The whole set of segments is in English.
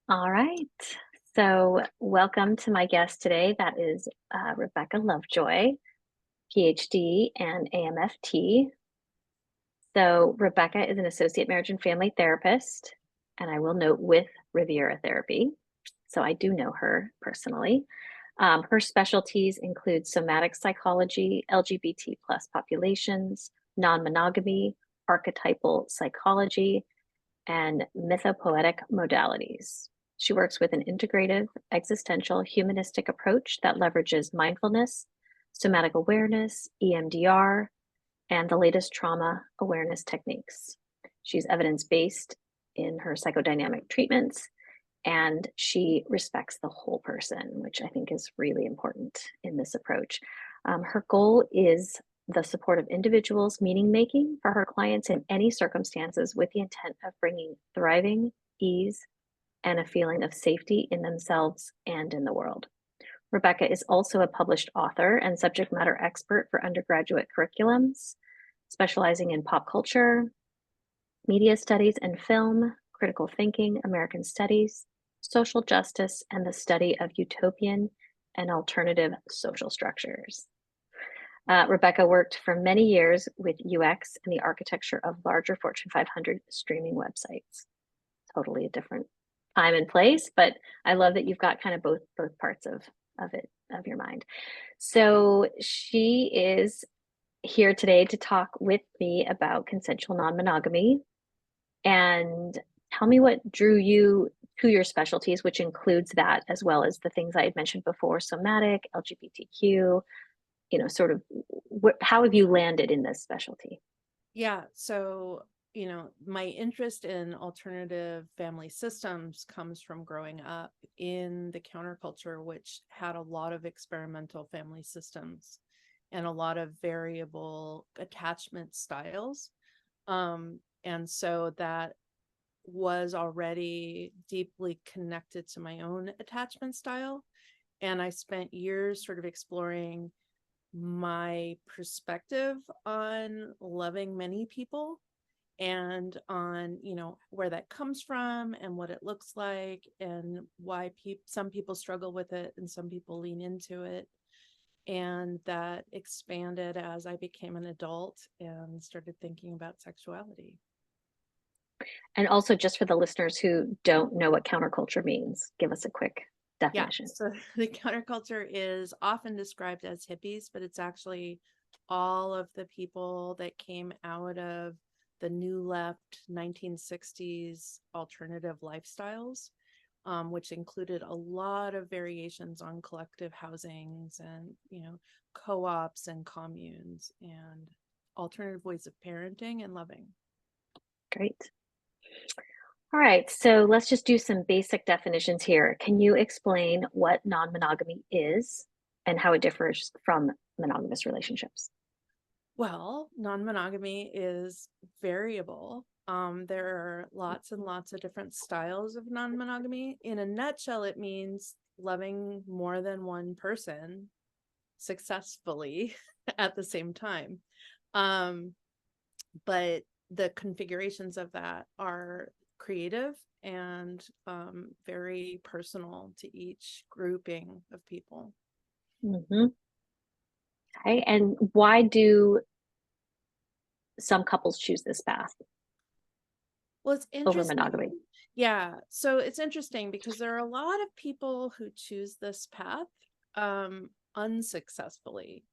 All right. So, welcome to my guest today. That is Rebekah Lovejoy, PhD and AMFT. So, Rebekah is an associate marriage and family therapist, and I will note with Riviera Therapy. So, I do know her personally. Her specialties include somatic psychology, LGBT plus populations, non-monogamy, archetypal psychology, and mythopoetic modalities. She works with an integrative, existential, humanistic approach that leverages mindfulness, somatic awareness, EMDR, and the latest trauma awareness techniques. She's evidence based in her psychodynamic treatments, and she respects the whole person, which I think is really important in this approach. Her goal is the support of individuals, meaning making for her clients in any circumstances with the intent of bringing thriving, ease, and a feeling of safety in themselves and in the world. Rebekah is also a published author and subject matter expert for undergraduate curriculums, specializing in pop culture, media studies and film, critical thinking, American studies, social justice, and the study of utopian and alternative social structures. Rebekah worked for many years with UX and the architecture of larger Fortune 500 streaming websites. Totally a different time and place, but I love that you've got kind of both parts of it, of your mind. So she is here today to talk with me about consensual non-monogamy, and tell me what drew you to your specialties, which includes that as well as the things I had mentioned before: somatic, LGBTQ, sort of how have you landed in this specialty? Yeah, so, my interest in alternative family systems comes from growing up in the counterculture, which had a lot of experimental family systems and a lot of variable attachment styles. And so that was already deeply connected to my own attachment style. And I spent years sort of exploring my perspective on loving many people and on where that comes from and what it looks like and why some people struggle with it and some people lean into it. And that expanded as I became an adult and started thinking about sexuality. And also, just for the listeners who don't know what counterculture means, give us a quick Yeah, definition. so the counterculture is often described as hippies, but it's actually all of the people that came out of the new left 1960s alternative lifestyles, which included a lot of variations on collective housings and, co-ops and communes and alternative ways of parenting and loving. Great. All right, so let's just do some basic definitions here. Can you explain what non-monogamy is and how it differs from monogamous relationships? Well, non-monogamy is variable. There are lots and lots of different styles of non-monogamy. In a nutshell, it means loving more than one person successfully at the same time. Um, but the configurations of that are creative and very personal to each grouping of people. Hmm. Okay, and why do some couples choose this path Well, it's over interesting. monogamy? Yeah. So it's interesting because there are a lot of people who choose this path unsuccessfully,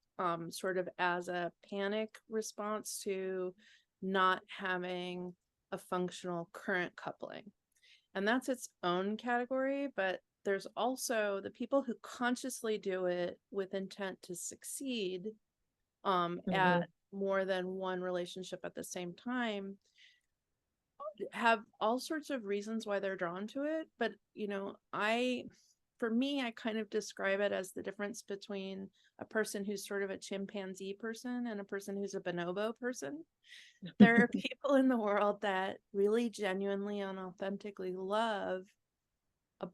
sort of as a panic response to not having a functional current coupling. And that's its own category. But there's also the people who consciously do it with intent to succeed Hmm. at more than one relationship at the same time have all sorts of reasons why they're drawn to it, but for me, I kind of describe it as the difference between a person who's sort of a chimpanzee person and a person who's a bonobo person. There are people in the world that really genuinely and authentically love a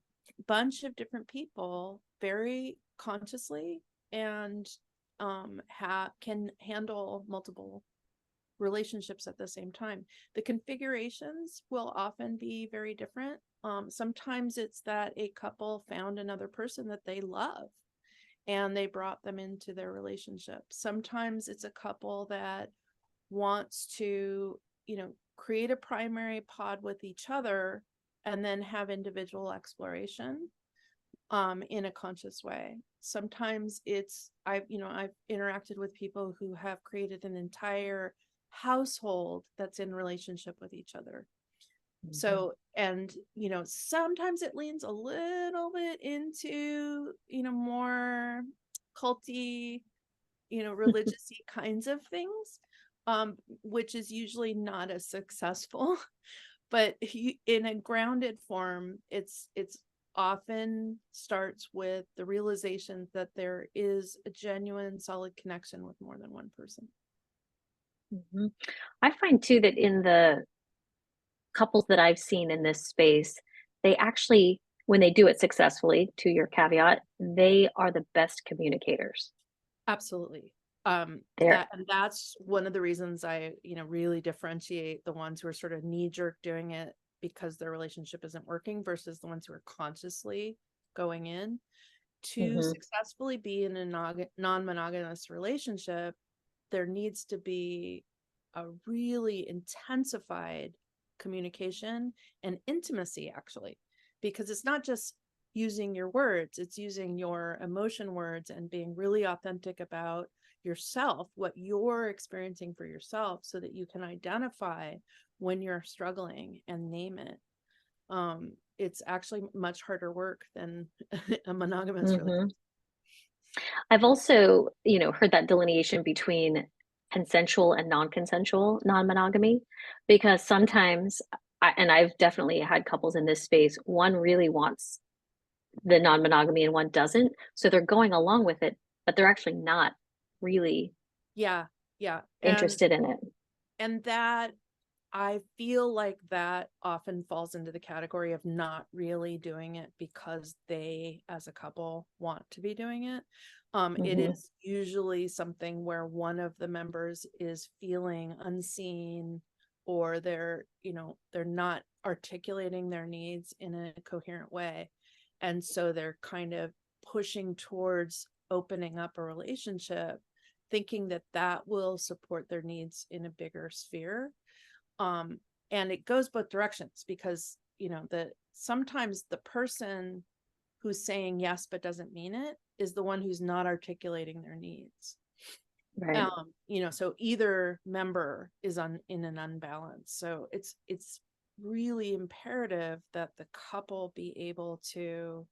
bunch of different people very consciously and can handle multiple relationships at the same time. The configurations will often be very different. Sometimes it's that a couple found another person that they love and they brought them into their relationship. Sometimes it's a couple that wants to, create a primary pod with each other and then have individual exploration in a conscious way. Sometimes I've interacted with people who have created an entire household that's in relationship with each other. So, and, sometimes it leans a little bit into, more culty, religious-y kinds of things, which is usually not as successful. But in a grounded form, it's often starts with the realization that there is a genuine, solid connection with more than one person. I find too that in the couples that I've seen in this space, they actually, when they do it successfully, to your caveat, they are the best communicators. Absolutely. They're That's one of the reasons I, really differentiate the ones who are sort of knee-jerk doing it because their relationship isn't working versus the ones who are consciously going in. To successfully be in a non-monogamous relationship, there needs to be a really intensified communication and intimacy, actually, because it's not just using your words, it's using your emotion words and being really authentic about yourself, what you're experiencing for yourself, so that you can identify when you're struggling and name it. It's actually much harder work than a monogamous relationship. I've also, heard that delineation between consensual and non-consensual non-monogamy, because sometimes, and I've definitely had couples in this space, one really wants the non-monogamy and one doesn't. So they're going along with it, but they're actually not really Yeah, interested in it. and that, I feel like that often falls into the category of not really doing it because they, as a couple, want to be doing it. It is usually something where one of the members is feeling unseen, or they're not articulating their needs in a coherent way. And so they're kind of pushing towards opening up a relationship, thinking that that will support their needs in a bigger sphere. And it goes both directions, because sometimes the person who's saying yes but doesn't mean it is the one who's not articulating their needs. Right. So either member is in an unbalance. So it's really imperative that the couple be able to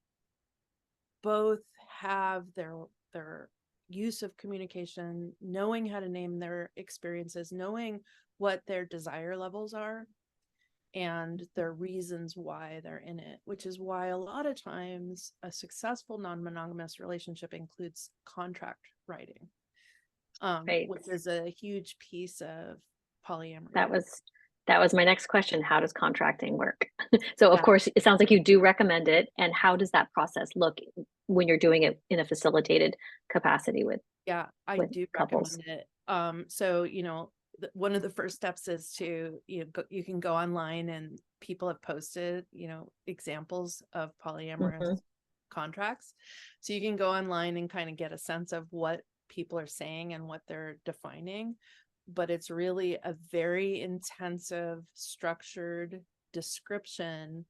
both have their use of communication, knowing how to name their experiences, knowing what their desire levels are and their reasons why they're in it, which is why a lot of times a successful non-monogamous relationship includes contract writing, Right. which is a huge piece of polyamory. That was my next question. How does contracting work? So of Yeah. course, it sounds like you do recommend it. And how does that process look when you're doing it in a facilitated capacity with Yeah, I do couples? recommend it. So, one of the first steps is to, you can go online, and people have posted, examples of polyamorous contracts. So you can go online and kind of get a sense of what people are saying and what they're defining. But it's really a very intensive, structured description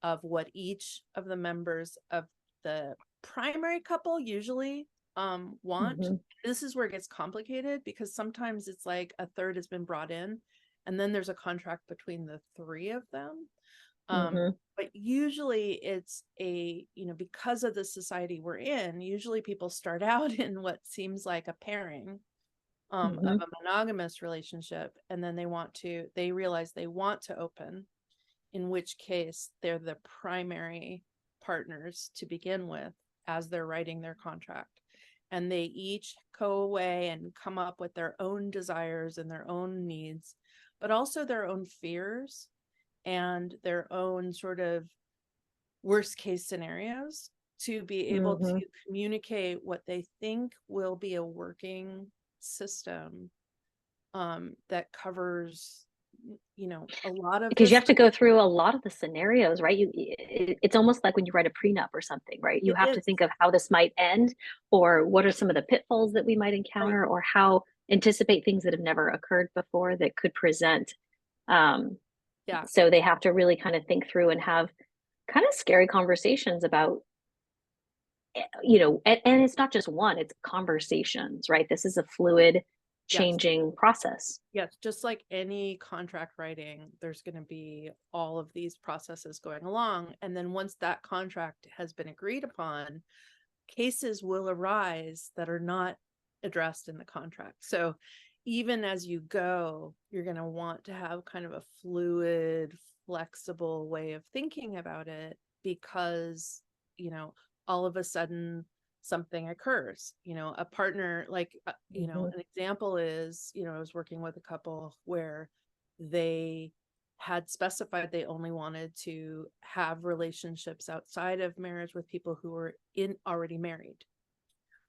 of what each of the members of the primary couple usually want. This is where it gets complicated, because sometimes it's like a third has been brought in and then there's a contract between the three of them. But usually it's because of the society we're in, usually people start out in what seems like a pairing of a monogamous relationship, and then they realize they want to open, in which case they're the primary partners to begin with as they're writing their contract. And they each go away and come up with their own desires and their own needs, but also their own fears and their own sort of worst case scenarios, to be able to communicate what they think will be a working system that covers, a lot of Because you this. have to go through a lot of the scenarios, right? It's almost like when you write a prenup or something, right? You It have to is, think of how this might end, or what are some of the pitfalls that we might right. encounter, or how anticipate things that have never occurred before that could present. Um, Yeah. so they have to really kind of think through and have kind of scary conversations about, and it's not just one, it's conversations, right? This is a fluid, Yes. changing process. Yes. Just like any contract writing, there's going to be all of these processes going along. And then once that contract has been agreed upon, cases will arise that are not addressed in the contract. So even as you go, you're going to want to have kind of a fluid, flexible way of thinking about it, because, all of a sudden something occurs, a partner, like, Mhm. an example is, I was working with a couple where they had specified they only wanted to have relationships outside of marriage with people who were already married.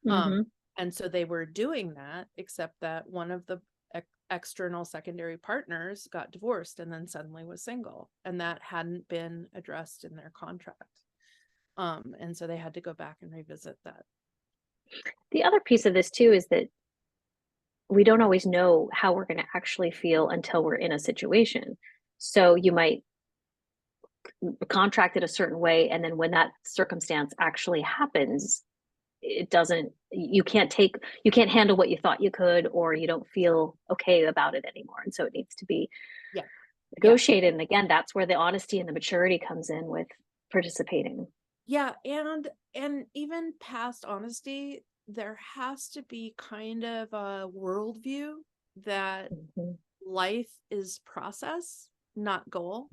Um, Mhm. and so they were doing that, except that one of the external secondary partners got divorced and then suddenly was single, and that hadn't been addressed in their contract. And so they had to go back and revisit that. The other piece of this too is that we don't always know how we're going to actually feel until we're in a situation. So you might contract it a certain way, and then when that circumstance actually happens, it doesn't, you can't handle what you thought you could, or you don't feel okay about it anymore. And so it needs to be Yeah. Yeah. negotiated. And again, that's where the honesty and the maturity comes in with participating. Yeah. And even past honesty, there has to be kind of a worldview that Mhm. life is process, not goal,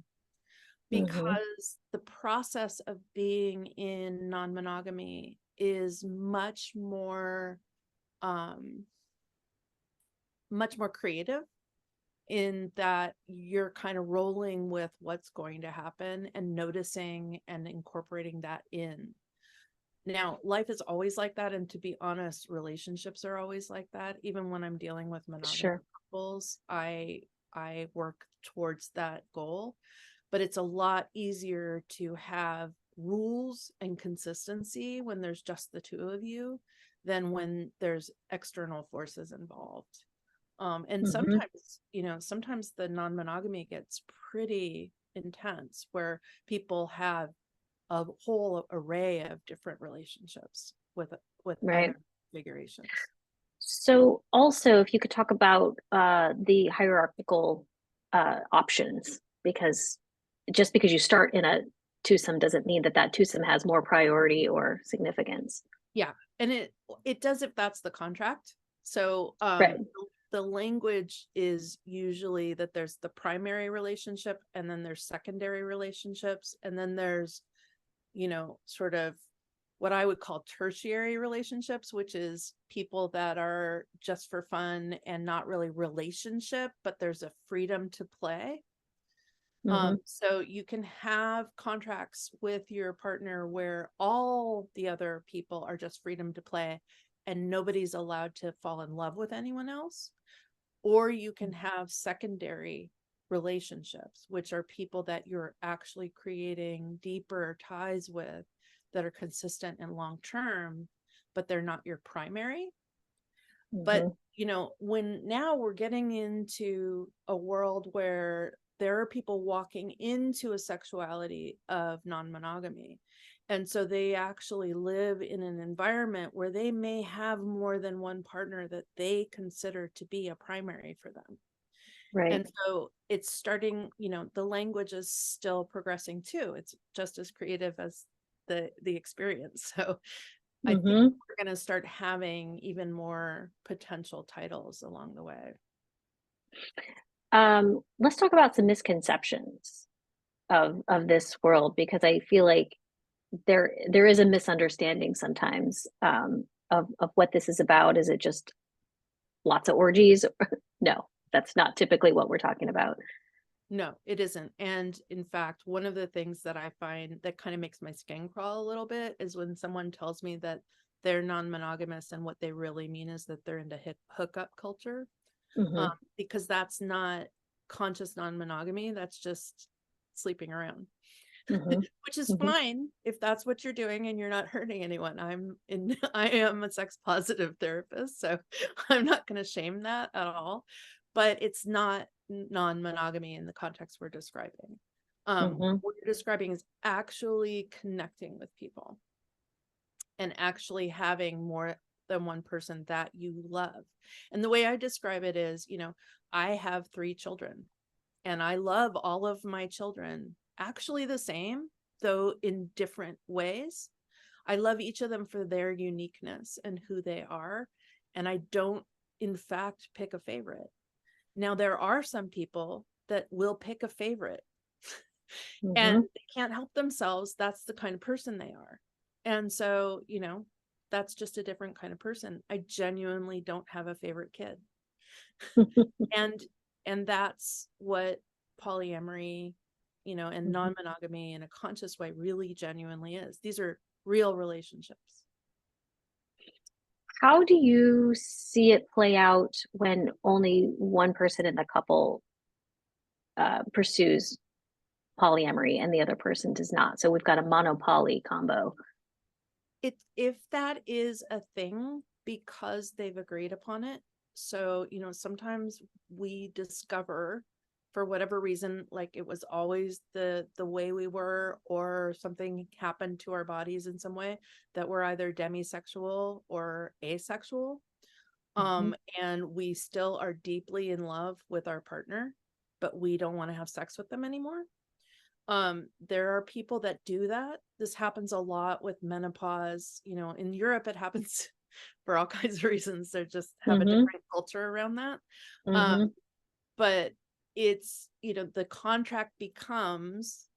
Mhm. because the process of being in non-monogamy is um much more creative, in that you're kind of rolling with what's going to happen and noticing and incorporating that in. Now, life is always like that, and to be honest, relationships are always like that. Even when I'm dealing with monogamous Sure. couples, I work towards that goal, but it's a lot easier to have rules and consistency when there's just the two of you than when there's external forces involved. And Mhm. sometimes the non-monogamy gets pretty intense, where people have a whole array of different relationships with Right. other configurations. So also, if you could talk about the hierarchical options, because just because you start in a twosome doesn't mean that that twosome has more priority or significance. Yeah, and it does if that's the contract. So Right. the language is usually that there's the primary relationship, and then there's secondary relationships, and then there's, sort of what I would call tertiary relationships, which is people that are just for fun and not really relationship, but there's a freedom to play. Hmm. So you can have contracts with your partner where all the other people are just freedom to play and nobody's allowed to fall in love with anyone else. Or you can have secondary relationships, which are people that you're actually creating deeper ties with, that are consistent and long term, but they're not your primary. But, Hmm. when now we're getting into a world where there are people walking into a sexuality of non-monogamy. And so they actually live in an environment where they may have more than one partner that they consider to be a primary for them. Right. And so it's starting, the language is still progressing too. It's just as creative as the experience. So I think Hmm. we're going to start having even more potential titles along the way. Let's talk about some misconceptions of this world, because I feel like there is a misunderstanding sometimes of what this is about. Is it just lots of orgies? No, that's not typically what we're talking about. No, it isn't. And in fact, one of the things that I find that kind of makes my skin crawl a little bit is when someone tells me that they're non-monogamous and what they really mean is that they're into hookup culture. Mm-hmm. because that's not conscious non-monogamy. That's just sleeping around. Mm-hmm. Which is Mm-hmm. fine if that's what you're doing and you're not hurting anyone. I am a sex positive therapist, so I'm not going to shame that at all. But it's not non-monogamy in the context we're describing. Mm-hmm. What you're describing is actually connecting with people and actually having more than one person that you love. And the way I describe it is, I have 3 children and I love all of my children actually the same, though in different ways. I love each of them for their uniqueness and who they are. And I don't, in fact, pick a favorite. Now, there are some people that will pick a favorite and Mm-hmm. they can't help themselves. That's the kind of person they are. And so, that's just a different kind of person. I genuinely don't have a favorite kid. And that's what polyamory, and non-monogamy in a conscious way really genuinely is. These are real relationships. How do you see it play out when only one person in the couple pursues polyamory and the other person does not? So we've got a monopoly combo. If that is a thing because they've agreed upon it. So, sometimes we discover for whatever reason, like it was always the way we were, or something happened to our bodies in some way that we're either demisexual or asexual. Mm-hmm. And we still are deeply in love with our partner, but we don't want to have sex with them anymore. There are people that do that. This happens a lot with menopause. In Europe, it happens for all kinds of reasons. They just have a Mm-hmm. different culture around that. Mm-hmm. But it's, the contract becomes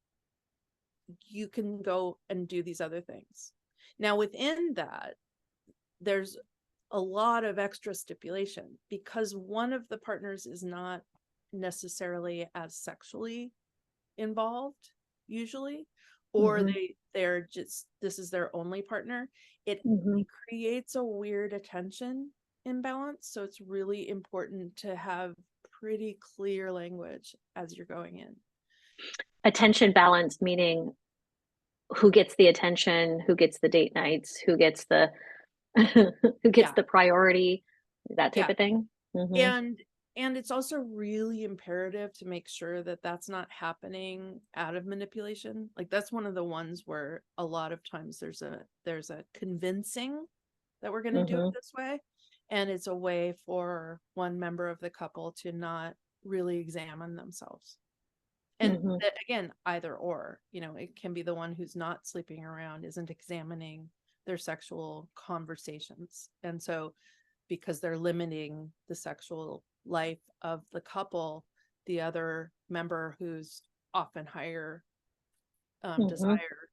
you can go and do these other things. Now, within that, there's a lot of extra stipulation because one of the partners is not necessarily as sexually involved usually, or Mm-hmm. they're just, this is their only partner. It Mm-hmm. creates a weird attention imbalance, so it's really important to have pretty clear language as you're going in. Attention balance, meaning who gets the attention, who gets the date nights, who gets the who gets Yeah, the priority, that type yeah. of thing. Mm-hmm. And it's also really imperative to make sure that that's not happening out of manipulation. Like that's one of the ones where a lot of times there's a convincing that we're going to do it Mm-hmm. this way, and it's a way for one member of the couple to not really examine themselves. And Mm-hmm. again, either or, it can be the one who's not sleeping around, isn't examining their sexual conversations. And so because they're limiting the sexual life of the couple, the other member who's often higher Mm-hmm. desire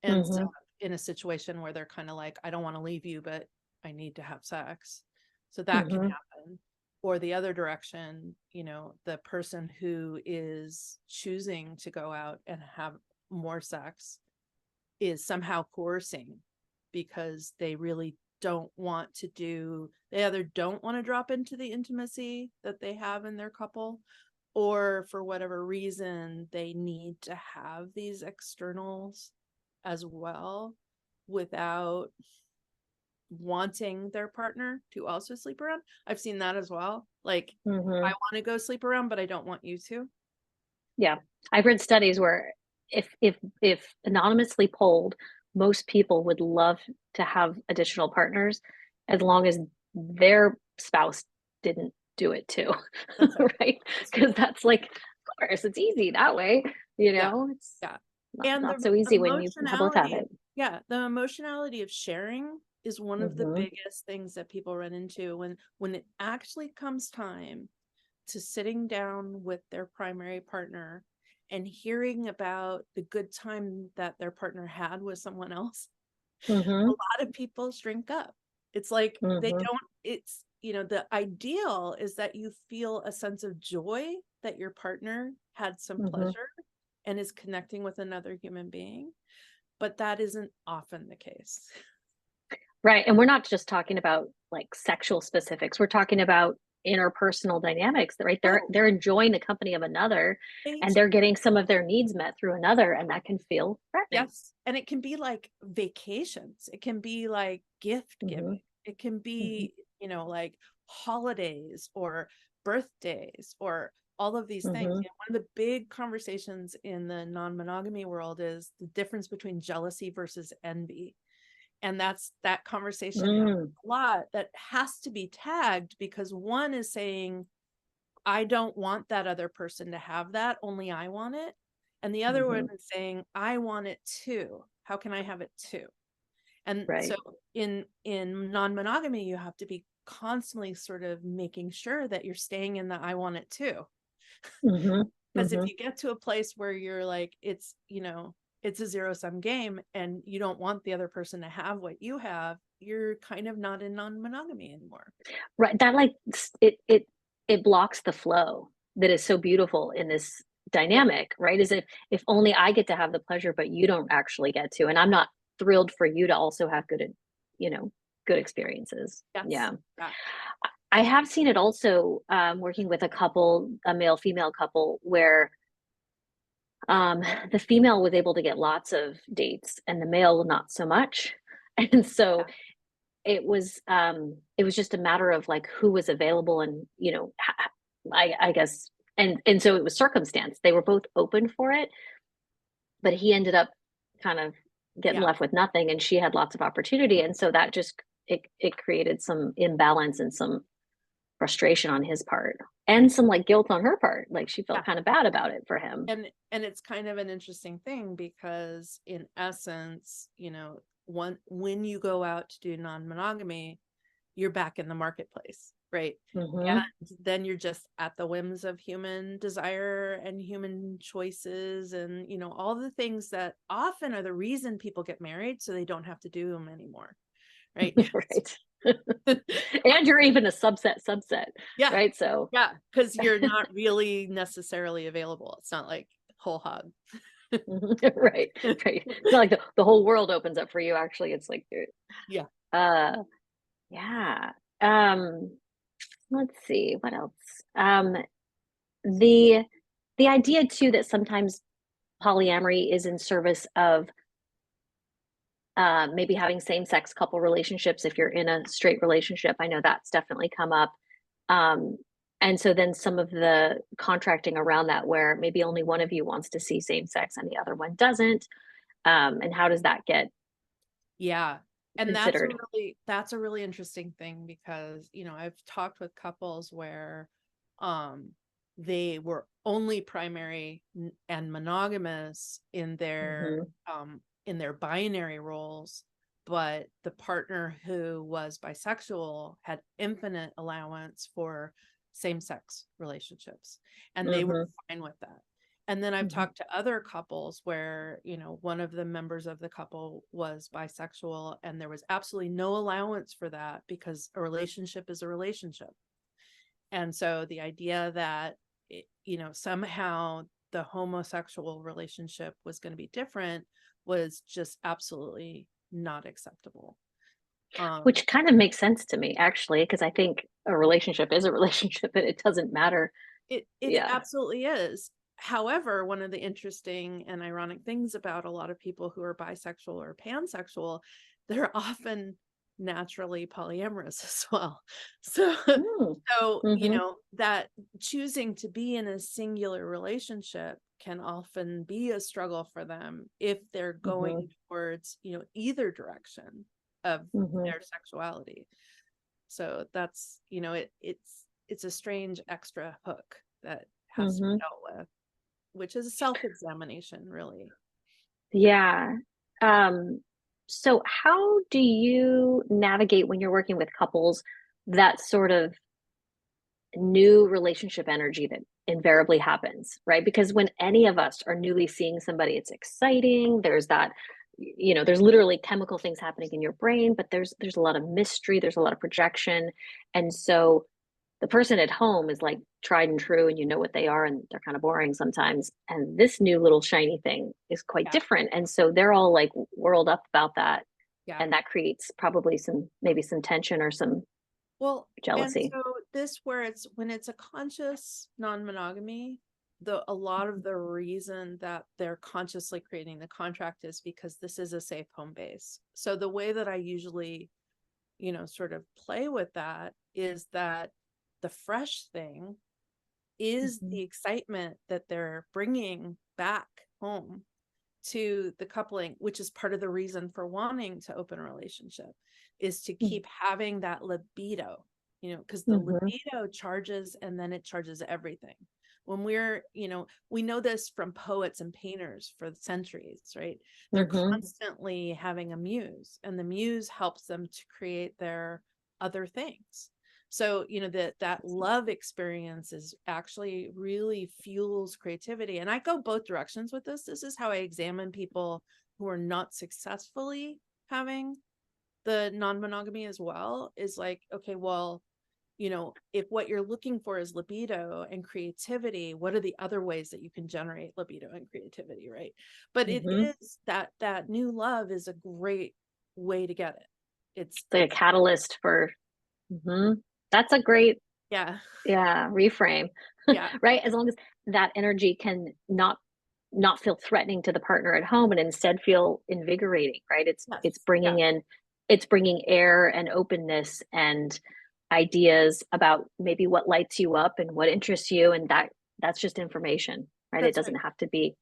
ends Mm-hmm. up in a situation where they're kind of like, I don't want to leave you, but I need to have sex. So that can Mm-hmm. happen. Or the other direction, the person who is choosing to go out and have more sex is somehow coercing because they really don't want to they either don't want to drop into the intimacy that they have in their couple, or for whatever reason, they need to have these externals as well without wanting their partner to also sleep around. I've seen that as well. Like, I Mm-hmm. want to go sleep around, but I don't want you to. Yeah. I've read studies where if anonymously polled, most people would love to have additional partners as long as their spouse didn't do it too. That's right. Right? That's right. Because that's like, of course, it's easy that way, Yeah. it's Yeah. not, And not the so easy when you both have emotionality, it. yeah, the emotionality of sharing is one of the Mm-hmm. biggest things that people run into when it actually comes time to sitting down with their primary partner and hearing about the good time that their partner had with someone else. A Mm-hmm. lot of people shrink up. It's like they Mm-hmm. don't, it's, the ideal is that you feel a sense of joy that your partner had some Mm-hmm. pleasure and is connecting with another human being, but that isn't often the case. Right. And we're not just talking about like sexual specifics. We're talking about interpersonal dynamics, right? Oh, They're enjoying the company of another, they and do. they're getting some of their needs met through another, and that can feel threatening. Yes. And it can be like vacations. It can be like gift Hmm. giving. It can Hmm. be, like holidays or birthdays or all of these things. Hmm. One of the big conversations in the non-monogamy world is the difference between jealousy versus envy. And that conversation happens Mm. a lot, that has to be tagged, because one is saying, I don't want that other person to have that, only I want it. And the other one Hmm. is saying, I want it too. How can I have it too? And so Right. in non-monogamy, you have to be constantly sort of making sure that you're staying in the I want it too. Hmm. Because if Hmm. you get to a place where you're like, it's a zero-sum game and you don't want the other person to have what you have, you're kind of not in non-monogamy anymore. Right. That like it blocks the flow that is so beautiful in this Yeah. dynamic, right? Is if only I get to have the pleasure, but you don't actually get to, and I'm not thrilled for you to also have you know, good experiences. Yes. Yeah. Yeah. I have seen it also working with a couple, a male female couple, where um, the female was able to get lots of dates and the male not so much. And so Yeah. it was just a matter of like who was available and I guess and so it was circumstance. They were both open for it, but he ended up kind of getting Yeah. left with nothing, and she had lots of opportunity, and so that just it created some imbalance and some frustration on his part and some like guilt on her part. Like she felt Yeah. kind of bad about it for him. And it's kind of an interesting thing, because in essence, when you go out to do non-monogamy, you're back in the marketplace, right? Hmm. And then you're just at the whims of human desire and human choices, and all the things that often are the reason people get married, so they don't have to do them anymore, right? Right. And you're even a subset, Yeah. right? So Yeah, because you're not really necessarily available. It's not like whole hog. right, right. It's not like the whole world opens up for you. Actually, it's like, Yeah. uh, yeah. Um, let's see what else. The the idea too that sometimes polyamory is in service of maybe having same-sex couple relationships if you're in a straight relationship. I know that's definitely come up. Um, and so then some of the contracting around that where maybe only one of you wants to see same sex and the other one doesn't. And how does that get Yeah. And considered? that's a really interesting thing, because, I've talked with couples where um they were only primary and monogamous Hmm. in their binary roles, but the partner who was bisexual had infinite allowance for same-sex relationships, and they were Hmm. fine with that. And then I've Hmm. talked to other couples where, one of the members of the couple was bisexual, and there was absolutely no allowance for that, because a relationship is a relationship. And so the idea that, somehow the homosexual relationship was going to be different was just absolutely not acceptable. Um, Which kind of makes sense to me, actually, because I think a relationship is a relationship and it doesn't matter. it Yeah. absolutely is. However, one of the interesting and ironic things about a lot of people who are bisexual or pansexual, they're often naturally polyamorous as well. So, Mm. so Hmm. that choosing to be in a singular relationship can often be a struggle for them if they're Hmm. going towards, either direction of Hmm. their sexuality. So that's, it's a strange extra hook that has to be Hmm. dealt with, which is a self-examination, really. Yeah. Um, so how do you navigate when you're working with couples that sort of new relationship energy that invariably happens, right? Because when any of us are newly seeing somebody, it's exciting. There's that, there's literally chemical things happening in your brain, but there's a lot of mystery, there's a lot of projection. And so the person at home is like tried and true and you know what they are and they're kind of boring sometimes. And this new little shiny thing is quite Yeah. different. And so they're all like whirled up about that. Yeah. And that creates probably maybe some tension or some Well, and jealousy. so when it's a conscious non-monogamy, a lot of the reason that they're consciously creating the contract is because this is a safe home base. So the way that I usually, sort of play with that is that the fresh thing is the excitement that they're bringing back home to the coupling, which is part of the reason for wanting to open a relationship, is to keep having that libido, because the libido charges, and then it charges everything. When we're, we know this from poets and painters for centuries, right? They're constantly having a muse, and the muse helps them to create their other things. So, that love experience is actually really fuels creativity. And I go both directions with this. This is how I examine people who are not successfully having the non-monogamy as well, is like, okay, well, if what you're looking for is libido and creativity, what are the other ways that you can generate libido and creativity, right? But it is that new love is a great way to get it. It's like a catalyst for, that's a great, reframe. Right? As long as that energy can not feel threatening to the partner at home and instead feel invigorating, right? It's bringing air and openness and ideas about maybe what lights you up and what interests you, and that's just information, right? It doesn't have to be.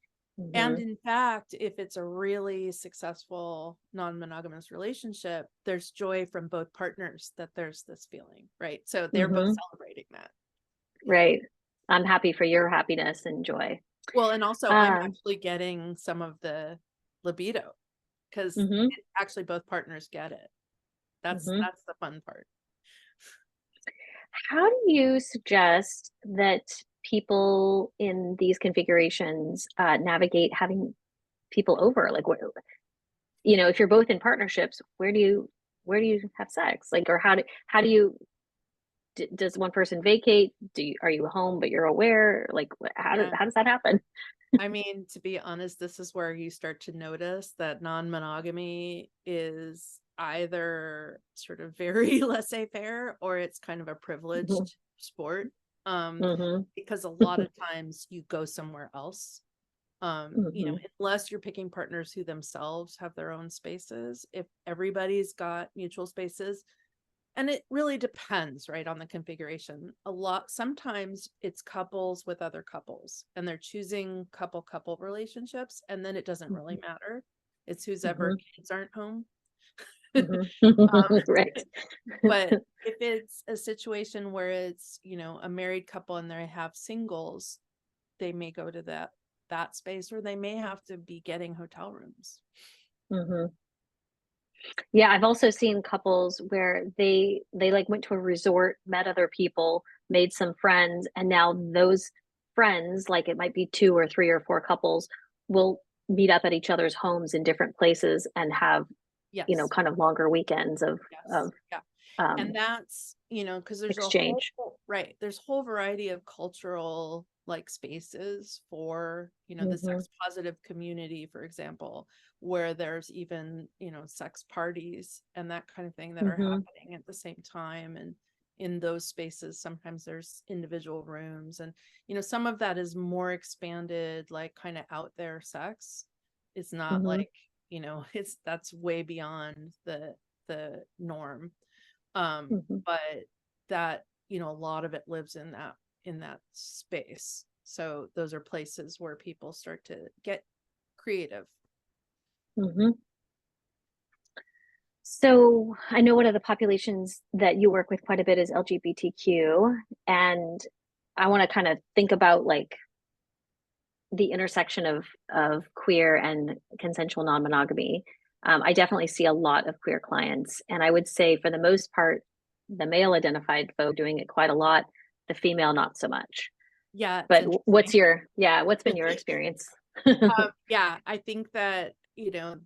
And in fact, if it's a really successful non-monogamous relationship, there's joy from both partners that there's this feeling, right? So they're both celebrating that. Right. I'm happy for your happiness and joy. Well, and also I'm actually getting some of the libido, because actually both partners get it. That's the fun part. How do you suggest that people in these configurations navigate having people over? Like, what, if you're both in partnerships, where do you have sex? Like, or how do you does one person vacate? Are you home but you're aware? Like, how does that happen? I mean, to be honest, this is where you start to notice that non-monogamy is either sort of very laissez-faire, or it's kind of a privileged sport. Because a lot of times you go somewhere else. Unless you're picking partners who themselves have their own spaces. If everybody's got mutual spaces, and it really depends, right, on the configuration. Sometimes it's couples with other couples, and they're choosing couple relationships, and then it doesn't really matter. It's who's ever kids aren't home. Right. But if it's a situation where it's, a married couple and they have singles, they may go to that space, or they may have to be getting hotel rooms. Yeah, I've also seen couples where they like went to a resort, met other people, made some friends, and now those friends, like it might be 2 or 3 or 4 couples, will meet up at each other's homes in different places and have kind of longer weekends of and that's, because there's exchange. there's a whole variety of cultural like spaces for, the sex positive community, for example, where there's even, sex parties and that kind of thing that are happening at the same time. And in those spaces, sometimes there's individual rooms, and, some of that is more expanded, like kind of out there sex. It's not like, that's way beyond the norm. But that, a lot of it lives in that space. So those are places where people start to get creative. So I know one of the populations that you work with quite a bit is LGBTQ, and I want to kind of think about like the intersection of queer and consensual non-monogamy. I definitely see a lot of queer clients, and I would say for the most part, the male identified folk doing it quite a lot, the female not so much. Yeah. But what's been your experience? Yeah, I think that,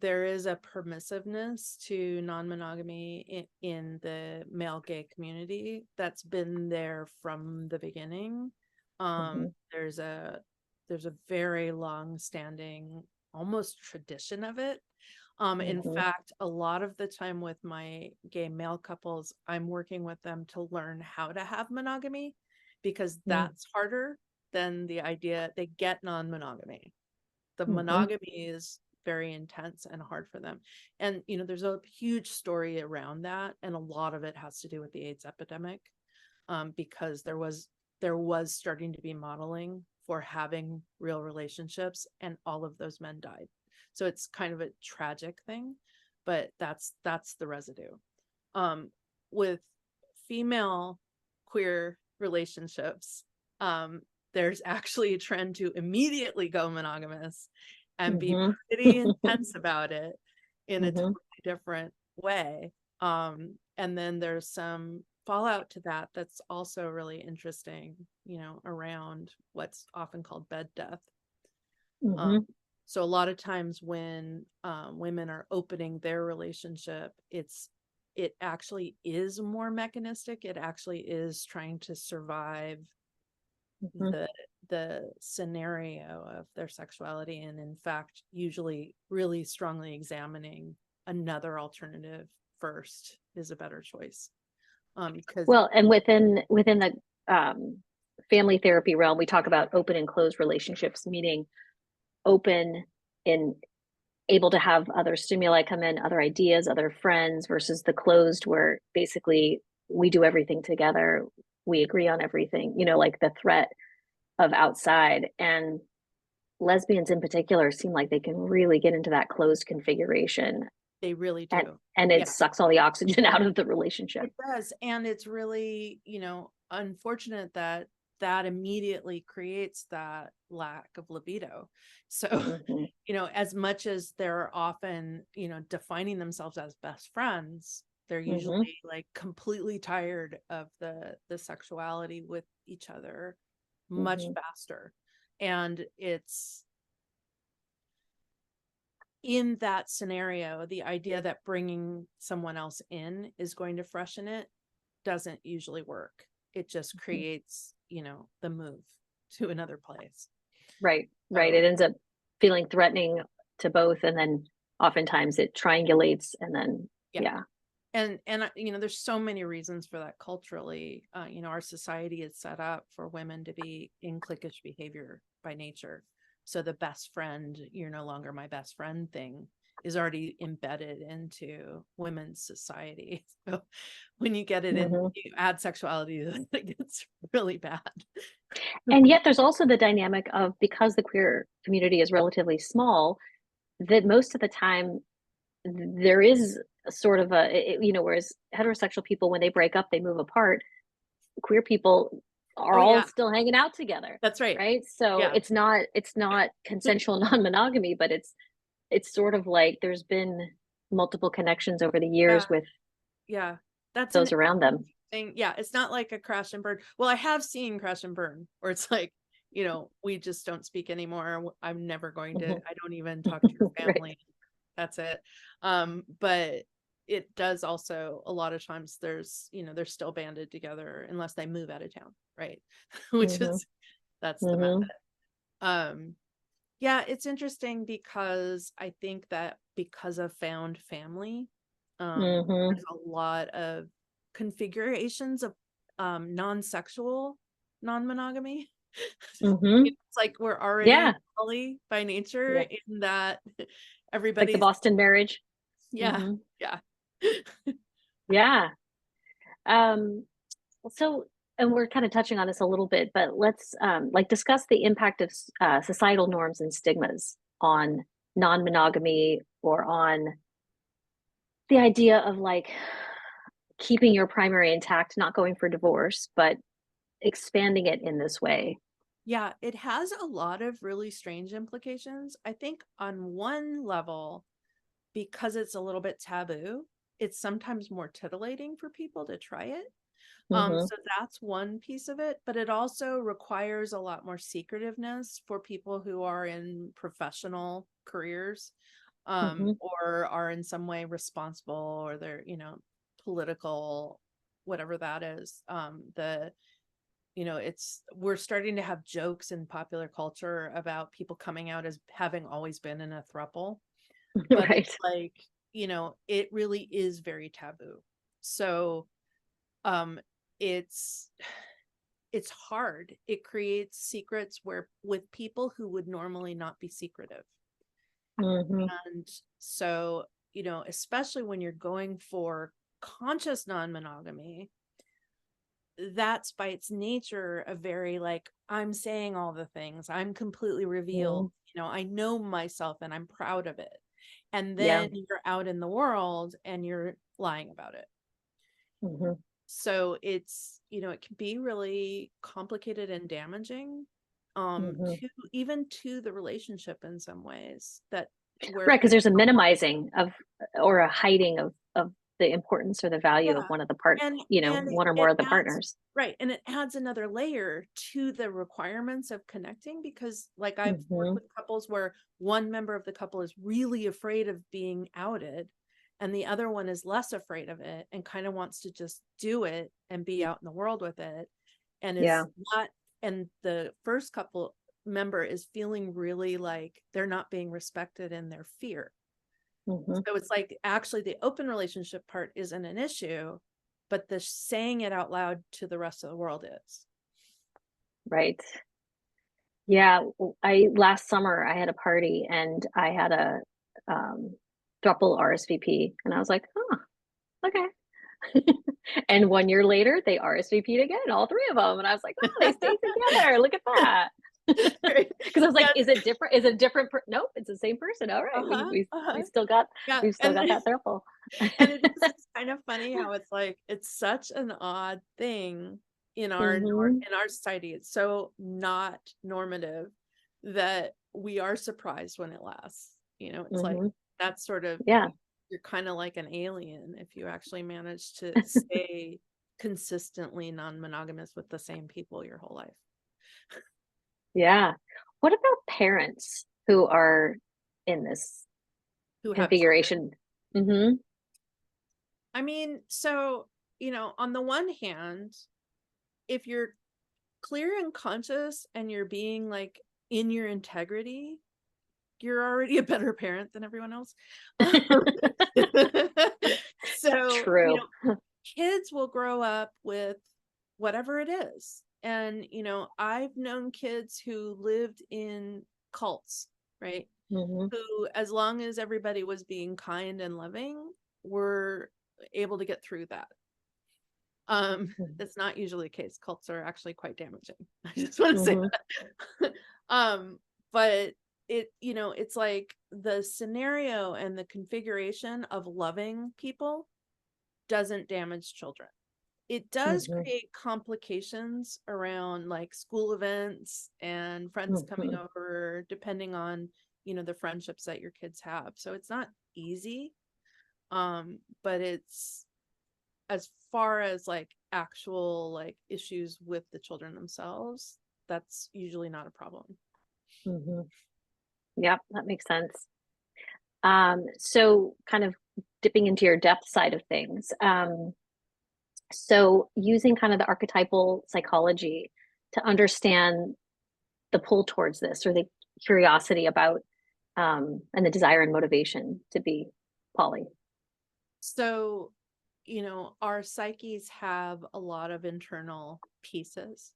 there is a permissiveness to non-monogamy in the male gay community that's been there from the beginning. There's a very long standing almost tradition of it. In Mhm. fact, a lot of the time with my gay male couples, I'm working with them to learn how to have monogamy, because that's harder than the idea they get non-monogamy. The Mhm. monogamy is very intense and hard for them. And, there's a huge story around that. And a lot of it has to do with the AIDS epidemic, because there was starting to be modeling for having real relationships, and all of those men died. So it's kind of a tragic thing, but that's the residue. With female queer relationships, there's actually a trend to immediately go monogamous and be Mhm. pretty intense about it in a Mhm. totally different way. And then there's some fallout to that that's also really interesting, around what's often called bed death. Um, Mhm. so a lot of times when women are opening their relationship, it actually is more mechanistic. It actually is trying to survive Mhm. the scenario of their sexuality, and in fact usually really strongly examining another alternative first is a better choice. Because Well, and within the family therapy realm, we talk about open and closed relationships, meaning open and able to have other stimuli come in, other ideas, other friends, versus the closed where basically we do everything together, we agree on everything, like the threat of outside. And lesbians in particular seem like they can really get into that closed configuration, they really and do. and it Yeah, sucks all the oxygen out of the relationship. it does. And it's really, unfortunate that that immediately creates that lack of libido. So, Mhm. as much as they're often, defining themselves as best friends, they're Mhm. usually like completely tired of the sexuality with each other much Mhm. faster. And it's in that scenario, the idea that bringing someone else in is going to freshen it doesn't usually work. It just creates, the move to another place. Right, right. So, It ends up feeling threatening to both, and then oftentimes it triangulates, and then yeah. yeah. And there's so many reasons for that culturally. Our society is set up for women to be in cliquish behavior by nature. So the best friend, you're no longer my best friend thing is already embedded into women's society. So when you get it in, Mhm. you add sexuality, it gets really bad. And yet there's also the dynamic of, because the queer community is relatively small, that most of the time there is a sort of whereas heterosexual people, when they break up, they move apart. Queer people are Oh all yeah, still hanging out together, that's right. right? So Yeah. it's not consensual non-monogamy, but it's sort of like there's been multiple connections over the Yeah. years with Yeah. That's an those around them. thing. Yeah, it's not like a crash and burn. Well, I have seen crash and burn where it's like, we just don't speak anymore. I'm never going to, Mhm. I don't even talk to your Right. family. That's it. But it does also a lot of times they're still banded together unless they move out of town, right? Which Hmm. is that's the method. Hmm. Um, yeah, it's interesting because I think that because of found family, Hmm. there's a lot of configurations of non-sexual non-monogamy. Hmm. It's like we're already Yeah. poly by nature Yeah. in that Like the everybody's Boston marriage. yeah, Hmm. yeah. Yeah. Um, so, and we're kind of touching on this a little bit, but let's like discuss the impact of societal norms and stigmas on non-monogamy, or on the idea of like keeping your primary intact, not going for divorce, but expanding it in this way. Yeah, it has a lot of really strange implications. I think on one level, because it's a little bit taboo, it's sometimes more titillating for people to try it. Hmm. So that's one piece of it, but it also requires a lot more secretiveness for people who are in professional careers, Hmm. or are in some way responsible, or they're, political, whatever that is. We're starting to have jokes in popular culture about people coming out as having always been in a throuple. but Right. it's like, it really is very taboo. So, um, it's it's hard. It creates secrets where with people who would normally not be secretive. Hmm. And so, especially when you're going for conscious non-monogamy, that's by its nature a very like, I'm saying all the things, I'm completely revealed, I know myself and I'm proud of it. And Yeah. then you're out in the world and you're lying about it. Hmm. So it's, it can be really complicated and damaging, Hmm. to even to the relationship in some ways, that where Right, because people, there's a minimizing of or a hiding of the importance or the value of yeah, one of the part, and one or more it of the adds, partners. right, and it adds another layer to the requirements of connecting, because like I've worked Hmm. with couples where one member of the couple is really afraid of being outed and the other one is less afraid of it and kind of wants to just do it and be out in the world with it, and Yeah. is not, and the first couple member is feeling really like they're not being respected in their fear. Hmm. So it's like actually the open relationship part isn't an issue, but the saying it out loud to the rest of the world is. Right. Yeah. I last summer I had a party and I had a um throuple RSVP and I was like, oh, okay. And 1 year later, they RSVP'd again, all three of them. And I was like, oh, they stayed together. Look at that. Right. Because I was like, Yeah. is it different? Is it different? Nope, it's the same person. All right, Uh-huh. we Uh-huh. still got Yeah. we've still And got that throuple. and it's kind of funny how it's like it's such an odd thing in Hmm. in our society. It's so not normative that we are surprised when it lasts. It's like Hmm. that's sort of, Yeah, you're kind of like an alien if you actually manage to stay consistently non-monogamous with the same people your whole life. yeah. What about parents who are in this Who have children. configuration? Hmm. I mean, so, on the one hand, if you're clear and conscious and you're being like in your integrity, you're already a better parent than everyone else. So, True. kids will grow up with whatever it is. And, I've known kids who lived in cults, right? Hmm. Who, as long as everybody was being kind and loving, were able to get through that. That's not usually the case. Cults are actually quite damaging. I just want to say Hmm. that. But it's like the scenario and the configuration of loving people doesn't damage children. It does Hmm. create complications around like school events and friends coming Hmm. over, depending on, the friendships that your kids have. So it's not easy. But it's, as far as like actual like issues with the children themselves, that's usually not a problem. Hmm. Yep, that makes sense. So kind of dipping into your depth side of things. So using kind of the archetypal psychology to understand the pull towards this or the curiosity about and the desire and motivation to be poly. So, our psyches have a lot of internal pieces.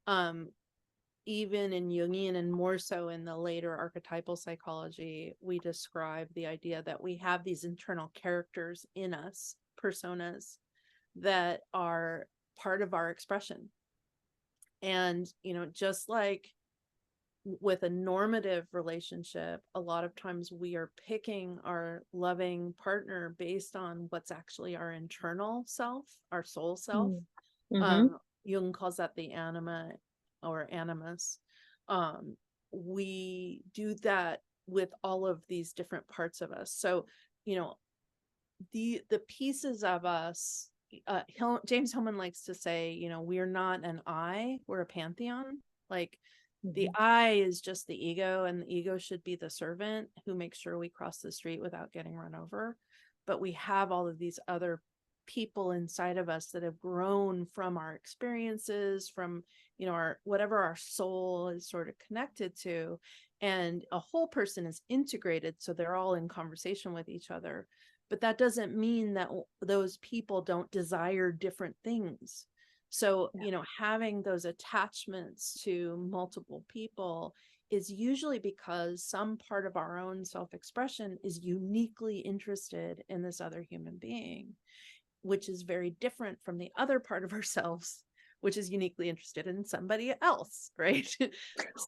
Um, Even in Jungian and more so in the later archetypal psychology, we describe the idea that we have these internal characters in us, personas, that are part of our expression. And, just like with a normative relationship, a lot of times we are picking our loving partner based on what's actually our internal self, our soul self. Mm-hmm. Jung calls that the anima or animus. We do that with all of these different parts of us. So, you know, the pieces of us. James Hillman likes to say, we're not an I, we're a pantheon. Like the Mm-hmm. I is just the ego, and the ego should be the servant who makes sure we cross the street without getting run over. But we have all of these other people inside of us that have grown from our experiences, from, you know, our whatever our soul is sort of connected to, and a whole person is integrated, so they're all in conversation with each other. But that doesn't mean that those people don't desire different things. So, Yeah. you know, having those attachments to multiple people is usually because some part of our own self-expression is uniquely interested in this other human being, which is very different from the other part of ourselves, which is uniquely interested in somebody else, right?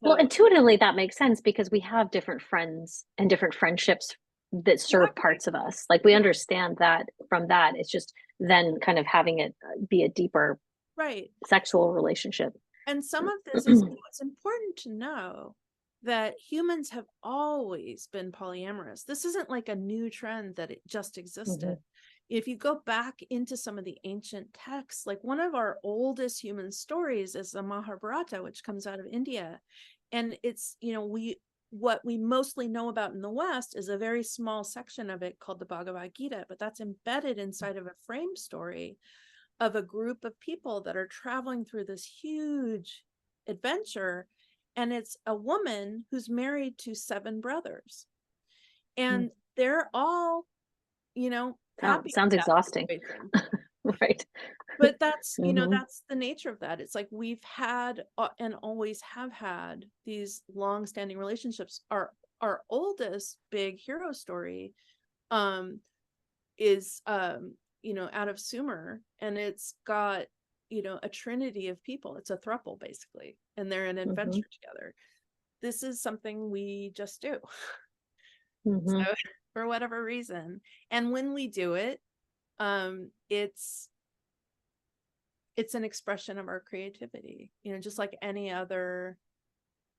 Well, So, intuitively, that makes sense because we have different friends and different friendships that serve exactly. parts of us. Like we Yeah, understand that from that. It's just then kind of having it be a deeper right. sexual relationship. And some of this is, you know, it's important to know that humans have always been polyamorous. This isn't like a new trend that it just existed. Mhm, If you go back into some of the ancient texts, like one of our oldest human stories is the Mahabharata, which comes out of India. And it's, you know, what we mostly know about in the West is a very small section of it called the Bhagavad Gita, but that's embedded inside of a frame story of a group of people that are traveling through this huge adventure. And it's a woman who's married to 7 brothers. mm. And they're all, you know, happy with Sounds that exhausting. situation. Right. But that's, you know, Hmm. that's the nature of that. It's like we've had and always have had these long-standing relationships. Our oldest big hero story um is you know, out of Sumer, and it's got, you know, a trinity of people. It's a throuple basically, and they're in Hmm. adventure together. This is something we just do. So Hmm. for whatever reason, and when we do it, it's an expression of our creativity, you know, just like any other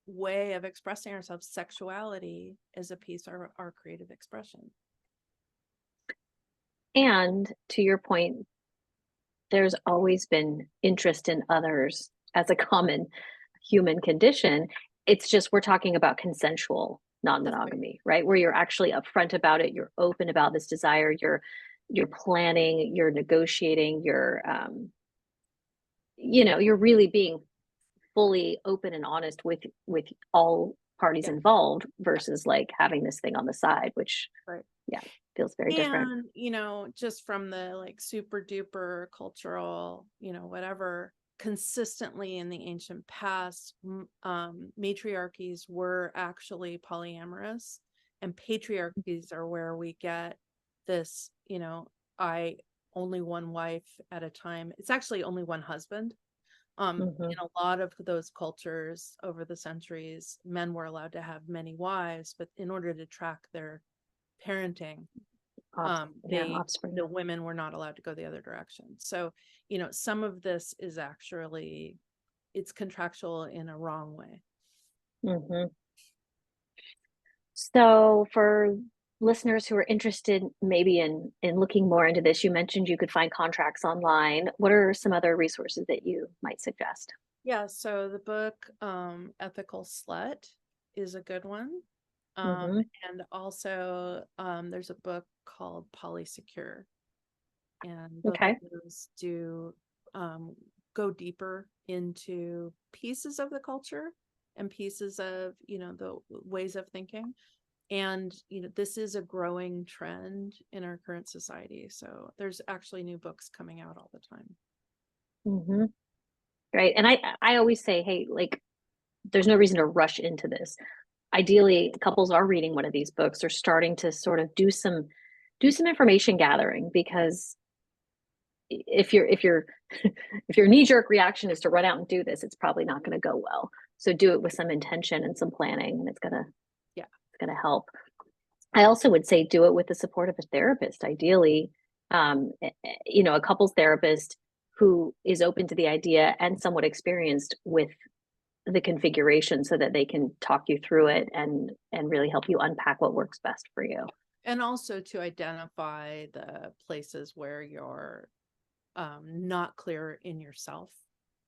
way of expressing ourselves. Sexuality is a piece of our creative expression. And to your point, there's always been interest in others as a common human condition. It's just we're talking about consensual That's right. non-monogamy, right? Where you're actually upfront about it, you're open about this desire, you're planning, you're negotiating, you're really being fully open and honest with all parties Yeah, involved yeah, versus like having this thing on the side, which right. yeah, feels very different. And, you know, just from the like super duper cultural, you know, whatever, consistently in the ancient past, matriarchies were actually polyamorous, and patriarchies are where we get this, you know, I only one wife at a time. It's actually only one husband. Hmm. In a lot of those cultures over the centuries, men were allowed to have many wives, but in order to track their parenting, Yeah, they offspring. the women were not allowed to go the other direction. So, you know, some of this is actually, it's contractual in a wrong way. Hmm. So for listeners who are interested maybe in looking more into this, you mentioned you could find contracts online. What are some other resources that you might suggest? Yeah, so the book Ethical Slut is a good one. Um, Hmm. and also there's a book called Polysecure, and both of Okay. those do um, go deeper into pieces of the culture and pieces of, you know, the ways of thinking. And, you know, this is a growing trend in our current society, so there's actually new books coming out all the time. Hmm. Right. And I always say, hey, like there's no reason to rush into this. Ideally, couples are reading one of these books or starting to sort of do some information gathering because if if your knee-jerk reaction is to run out and do this, it's probably not going to go well. So do it with some intention and some planning, and Yeah. it's gonna help. I also would say do it with the support of a therapist, ideally, a couples therapist who is open to the idea and somewhat experienced with the configuration so that they can talk you through it and really help you unpack what works best for you. And also to identify the places where you're not clear in yourself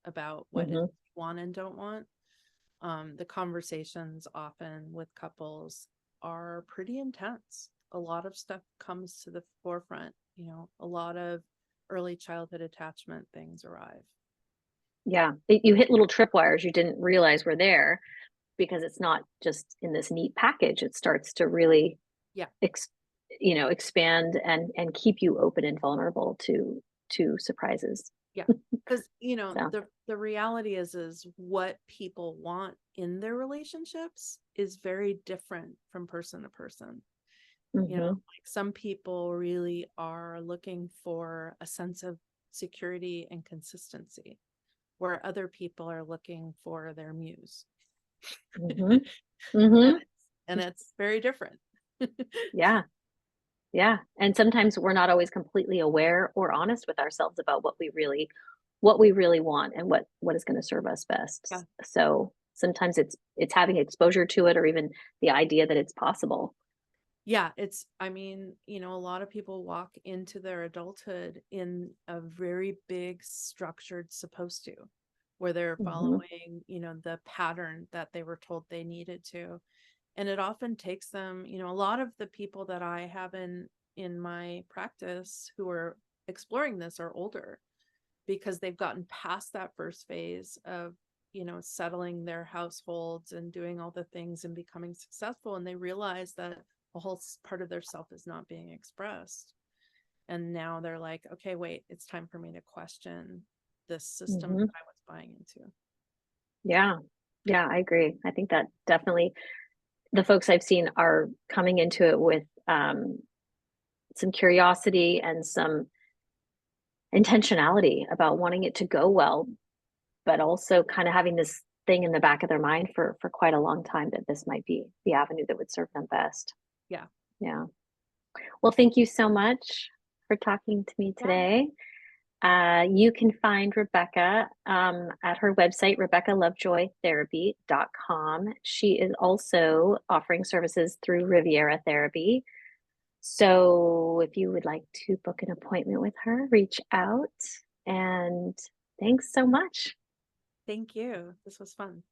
about what it is Hmm. you want and don't want. The conversations often with couples are pretty intense. A lot of stuff comes to the forefront, you know, a lot of early childhood attachment things arrive. Yeah, you hit little tripwires you didn't realize were there, because it's not just in this neat package. It starts to really Yeah. expand and keep you open and vulnerable to surprises. Yeah. Because, So, the reality is what people want in their relationships is very different from person to person. mhm, Like some people really are looking for a sense of security and consistency, where other people are looking for their muse. mhm, and mhm. it's very different. Yeah, yeah. And sometimes we're not always completely aware or honest with ourselves about what we really want and what is going to serve us Yeah. best. So sometimes it's having exposure to it, or even the idea that it's possible. Yeah, I mean, a lot of people walk into their adulthood in a very big structured supposed to, where they're Mhm, following, the pattern that they were told they needed to. And it often takes them, a lot of the people that I have in my practice who are exploring this are older, because they've gotten past that first phase of, settling their households and doing all the things and becoming successful, and they realize that a whole part of their self is not being expressed. And now they're like, okay, wait, it's time for me to question this system mhm. that I was buying into. Yeah. Yeah, I agree. I think that definitely the folks I've seen are coming into it with some curiosity and some intentionality about wanting it to go well, but also kind of having this thing in the back of their mind for quite a long time that this might be the avenue that would serve them best. Yeah. Yeah. Well, thank you so much for talking to me Yeah. today. You can find Rebekah at her website, RebekahLovejoyTherapy.com. She is also offering services through Riviera Therapy. So if you would like to book an appointment with her, reach out. And thanks so much. Thank you. This was fun.